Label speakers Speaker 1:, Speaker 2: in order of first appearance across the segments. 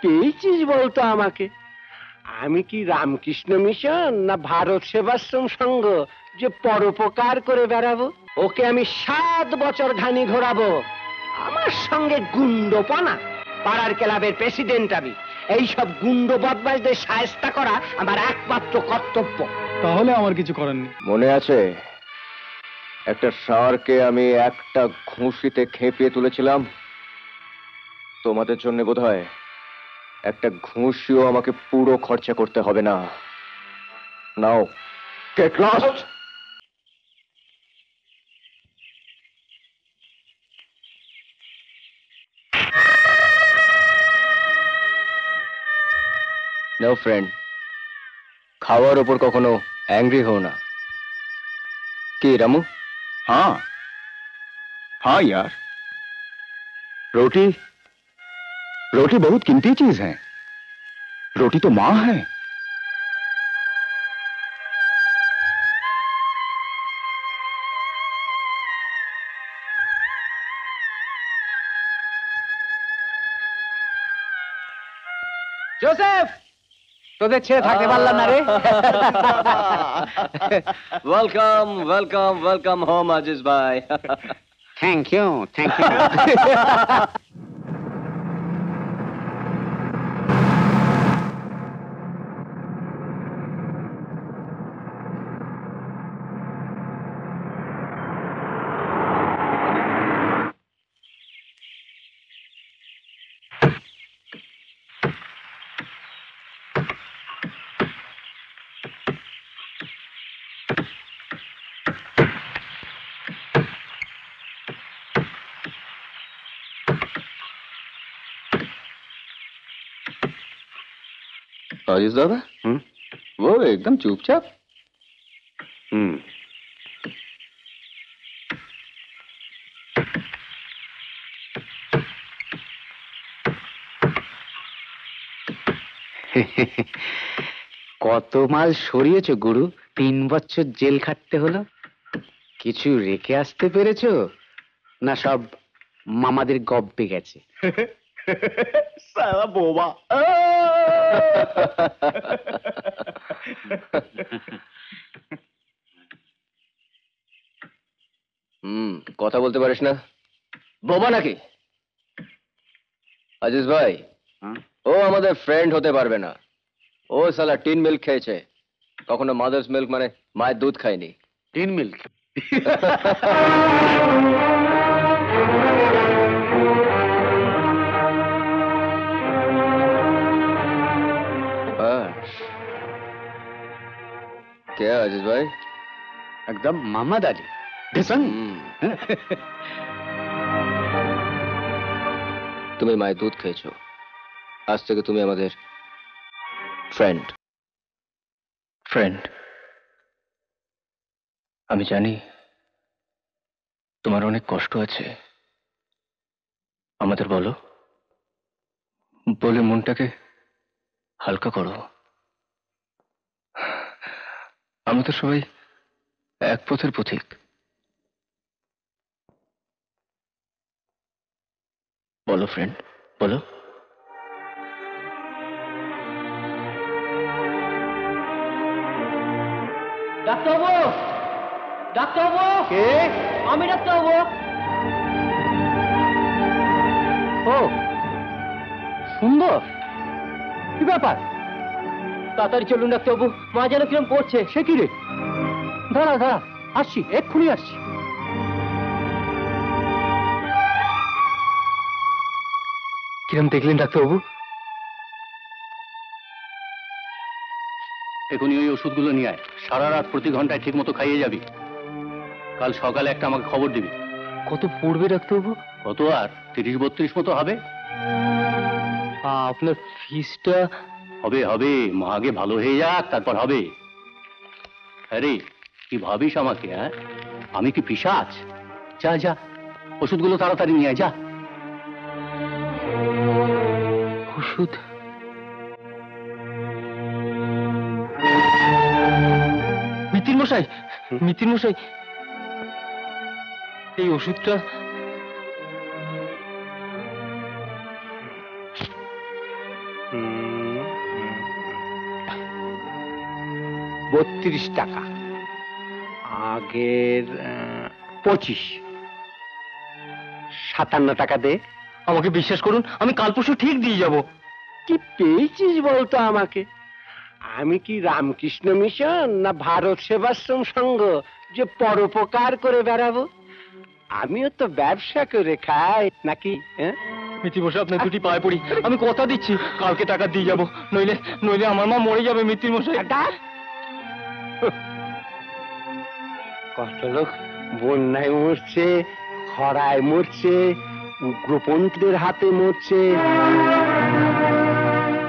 Speaker 1: পেয়েছিস বলতো আমাকে? আমি কি রামকৃষ্ণ মিশন না ভারত সেবাশ্রম সংঘ যে পরোপকার করে বেড়াবো? ওকে আমি 7 বছর ঘানি ঘোরাবো। আমার সঙ্গে গুন্ডপনা? পাড়ার ক্লাবের প্রেসিডেন্ট আমি। এইসব গুন্ড বদমাশদের শায়েস্তা করা আমার একমাত্র কর্তব্য।
Speaker 2: তাহলে আমার কিছু করার নেই।
Speaker 3: মনে আছে একটা ষাঁড়কে আমি একটা ঘুষিতে খেপিয়ে তুলেছিলাম? তোমাদের জন্য বোধহয় একটা ঘুষিও আমাকে পুরো খরচা করতে হবে না। Now, get lost. No friend, খাওয়ার ওপর কখনো অ্যাংরি হও না। কি রামু?
Speaker 4: हाँ हाँ यार, रोटी रोटी बहुत कीमती चीज है। रोटी तो माँ है।
Speaker 1: জোসেফ, তোদের ছেড়ে থাকতে পারলাম না রে।
Speaker 3: Welcome welcome welcome home Aziz ভাই।
Speaker 1: Thank you, thank you.
Speaker 3: Aziz दादा, वो एकदम चुपचाप।
Speaker 1: কত মাল সরিয়েছো গুরু? 3 বছর জেল খাটতে হলো। কিছু রেখে আসতে পেরেছো না সব মামাদের গব্বে গেছে?
Speaker 4: साला बोबा।
Speaker 3: কথা বলতে পারিস না? বোবা নাকি আজিজ ভাই? ও আমাদের ফ্রেন্ড হতে পারবে না। ও সালা টিন মিল্ক খেয়েছে, কখনো মাদার্স মিল্ক মানে মায়ের দুধ খায়নি।
Speaker 1: Tin milk?
Speaker 3: কে আজিজ ভাই?
Speaker 1: একদম মোহাম্মদ আলী।
Speaker 3: তুমি মায়ের দুধ খেয়েছো, আজ থেকে তুমি আমাদের ফ্রেন্ড। ফ্রেন্ড। আমি জানি তোমার অনেক কষ্ট আছে, আমাদের বলো, বলে মনটাকে হালকা করো। আমাদের সবাই এক পথের পথিক। বলো ফ্রেন্ড, বলো।
Speaker 1: ডাক্তারবাবু, ডাক্তারবাবু। কে? আমি ডাক্তারবাবু। ও সুন্দর, কি ব্যাপার? তাড়াতাড়ি চলুন ডাক্তারবাবু, মা যেন কিরম করছে। সে কি রে? দাঁড়া দাঁড়া, আসছি, এক্ষুনি আসছি। কিরম দেখলেন ডাক্তারবাবু?
Speaker 4: এখনই ওই ওষুধগুলো নিয়ে আয়, সারা রাত প্রতি ঘন্টায় ঠিক মতো খাইয়ে যাবি। কাল সকালে একটা আমাকে খবর দিবি।
Speaker 1: কত পড়বে ডাক্তারবাবু?
Speaker 4: কত আর 30-32 মতো হবে।
Speaker 1: আপনার ফিসটা?
Speaker 4: হবে হবে, মা আগে ভালো হয়ে যাক, তারপর হবে। আরে কি ভাবিস আমাকে? হ্যাঁ, আমি কি পিশাচ? যা যা, ওষুধগুলো তাড়াতাড়ি নিয়ে আয়, যা।
Speaker 1: ওষুধ? মিতিন মশাই, মিতিন মশাই, এই ওষুধটা 32 টাকা, আগের 25, 57 টাকা দে।
Speaker 2: আমাকে বিশ্বাস করুন, আমি কাল পরশু ঠিক দিয়ে যাব।
Speaker 1: কি পেয়েছিস বলতো আমাকে? আমি কি রামকৃষ্ণ মিশন না ভারত সেবাশ্রম সংঘ যে পরোপকার করে বেড়াবো? আমিও তো ব্যবসা করে খাই নাকি? হ্যাঁ,
Speaker 2: মিত্তি মশাই, আপনার দুটি পায়ে পড়ি, আমি কথা দিচ্ছি কালকে টাকা দিয়ে যাব, নইলে নইলে আমার মা মরে যাবে। মিত্তি মশাই,
Speaker 1: ডাক। কত লোক বন্যায় মরছে, খরায় মরছে, উগ্রপন্থীদের হাতে মরছে,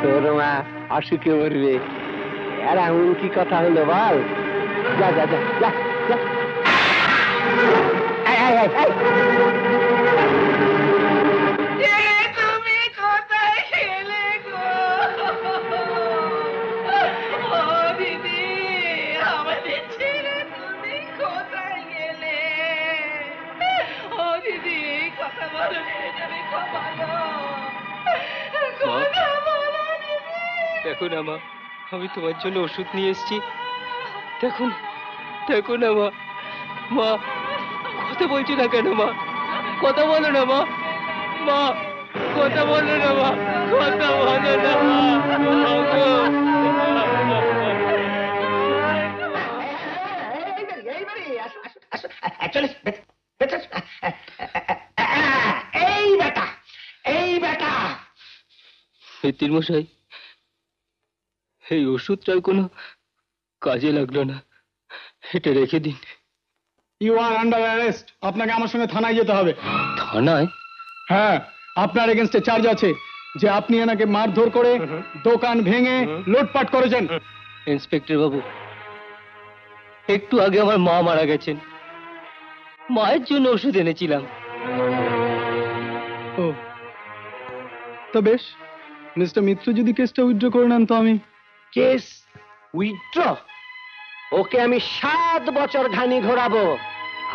Speaker 1: তোর মা অসুখে মরবে। আর এমন কি কথা হলো বল? যা যা যা যা যা। এই, এই, এই, এই।
Speaker 5: তুমি কোথায় গেলে গো? ও দিদি, আমাদের ছেড়ে তুমি কোথায় গেলে? ও দিদি, কথা বলো, তুমি কথা বলো, কথা বলো দিদি।
Speaker 2: দেখো না মা, আমি তোমার জন্য ওষুধ নিয়ে এসেছি। দেখুন, দেখো না মা। মা, কথা বলছো না কেন মা? কথা বলো না মা। মা, কথা বলো না মা, কথা বলো না মা।
Speaker 1: এই বেটা, এই বেটা।
Speaker 2: মিত্তির মশাই, এই ওষুধটার কোনো কাজে লাগলো না, এটা রেখে দিন।
Speaker 6: You are under arrest. আপনাকে আমার সঙ্গে থানায় যেতে হবে।
Speaker 2: থানায়?
Speaker 6: হ্যাঁ, আপনার এগেনস্টে চার্জ আছে যে আপনি এনাকে মারধর করে দোকান ভেঙে লুটপাট করেছেন।
Speaker 2: ইন্সপেক্টর বাবু, একটু আগে আমার মা মারা গেছেন, মায়ের জন্য ওষুধ এনেছিলাম।
Speaker 6: ও, তো বেশ, মিস্টার মিত্র যদি কেসটা উইথড্র করে নেন তো আমি।
Speaker 1: Case withdraw? ওকে আমি 7 বছর ঘানি ঘোরাবো।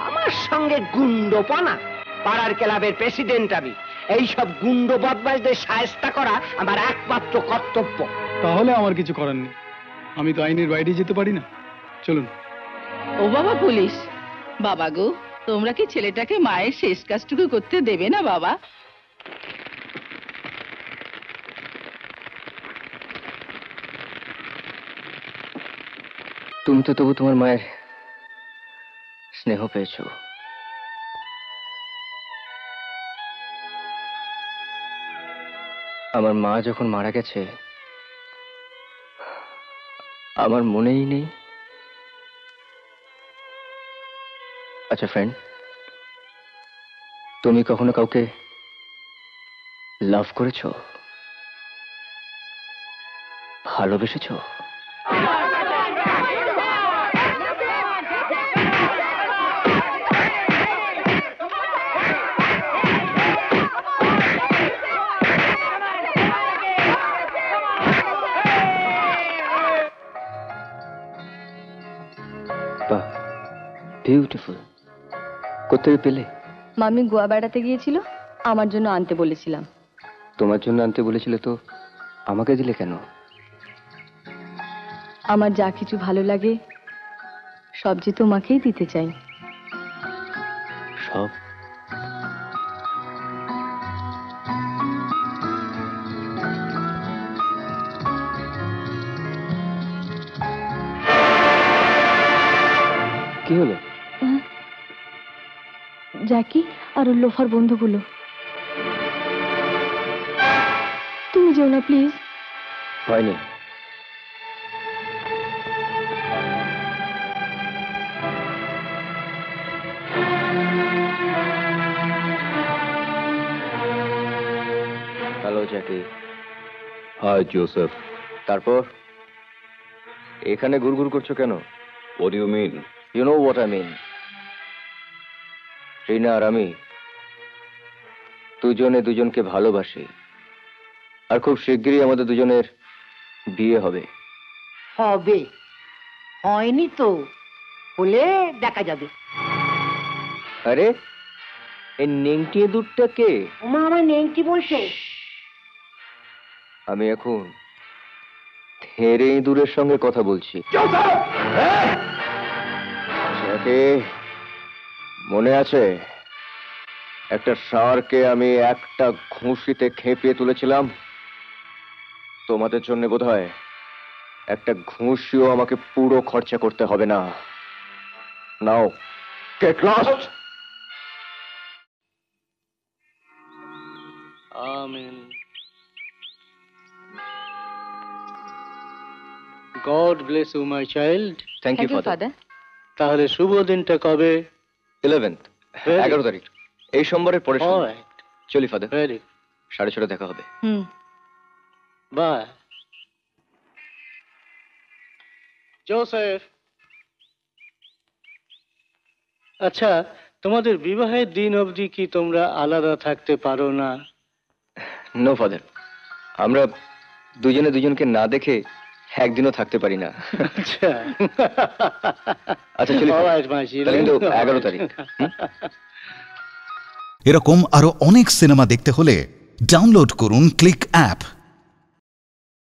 Speaker 1: আমার সঙ্গে গুন্ডপনা? পাড়ার ক্লাবের প্রেসিডেন্ট আমি। এইসব গুন্ড বদমাশদের শায়েস্তা করা আমার একমাত্র কর্তব্য।
Speaker 6: তাহলে আমার কিছু করার নেই, আমি তো আইনের বাইরে যেতে পারি না। চলুন।
Speaker 5: ও বাবা পুলিশ, বাবা গো, তোমরা কি ছেলেটাকে মায়ের শেষ কাজটুকু করতে দেবে না বাবা?
Speaker 3: তুমি তো তবু তোমার মায়ের স্নেহ পেয়েছো। আমার মা যখন মারা গেছে, আমার মনেই নেই। আচ্ছা ফ্রেন্ড, তুমি কখনো কাউকে লাভ করেছো, ভালোবেসেছো? বাহ, বিউটিফুল। কোথায় পেলে?
Speaker 7: মামি গোয়া বেড়াতে গিয়েছিল, আমার জন্য আনতে বলেছিলাম।
Speaker 3: তোমার জন্য আনতে বলেছিলে তো আমাকে দিলে কেন?
Speaker 7: আমার যা কিছু ভালো লাগে সব যে তোমাকেই দিতে চাই।
Speaker 3: সব? কি হলো?
Speaker 7: জ্যাকি আর ওর লোফার বন্ধুগুলো। তুমি যেও না প্লিজ।
Speaker 3: হয়নি। Hello Jackie.
Speaker 8: Hi Joseph.
Speaker 3: তারপর এখানে গুড়গুড় করছো কেন?
Speaker 8: What you mean?
Speaker 3: You know what I mean. Rina আর আমি দুজনে দুজনকে ভালোবাসি, আর খুব শিগগিরই আমাদের দুজনের বিয়ে হবে।
Speaker 9: হবে? হয়নি তো, হলে দেখা যাবে।
Speaker 3: আরে এই নেংটিয়ে দুধটা কে?
Speaker 9: ওমা, আমার নেংটি বলছে?
Speaker 3: আমি এখন ধেড়ে ইঁদুরের সঙ্গে কথা বলছি। জ্যাকি, মনে আছে একটা ষাঁড়কে আমি একটা ঘুষিতে খেপিয়ে তুলেছিলাম? তোমাদের জন্য বোধহয় একটা ঘুষিও আমাকে পুরো খরচা করতে হবে না। Now, get lost.
Speaker 4: Amen. God bless you my child.
Speaker 3: Thank you
Speaker 7: thank you
Speaker 3: father.
Speaker 7: Father.
Speaker 4: তাহলে শুভ দিনটা কবে?
Speaker 3: 11th, 11 তারিখ, এই সোমবারের পরে।
Speaker 4: অলরাইট,
Speaker 3: চলি ফাদার,
Speaker 4: ভেরি
Speaker 3: 6:30 দেখা হবে।
Speaker 7: হুম।
Speaker 4: বাই। জোসেফ, আচ্ছা, তোমাদের বিবাহের দিন অবধি কি তোমরা আলাদা থাকতে পারো না?
Speaker 3: নো ফাদার, আমরা দুজনে দুজনকে না দেখে একদিনও থাকতে পারি না।
Speaker 4: আচ্ছা,
Speaker 3: আচ্ছা চলি father।
Speaker 4: অলরাইট মাই
Speaker 3: তাহলে কিন্তু 11 তারিখ।
Speaker 10: এরকম আরো অনেক সিনেমা দেখতে হলে ডাউনলোড করুন ক্লিক অ্যাপ।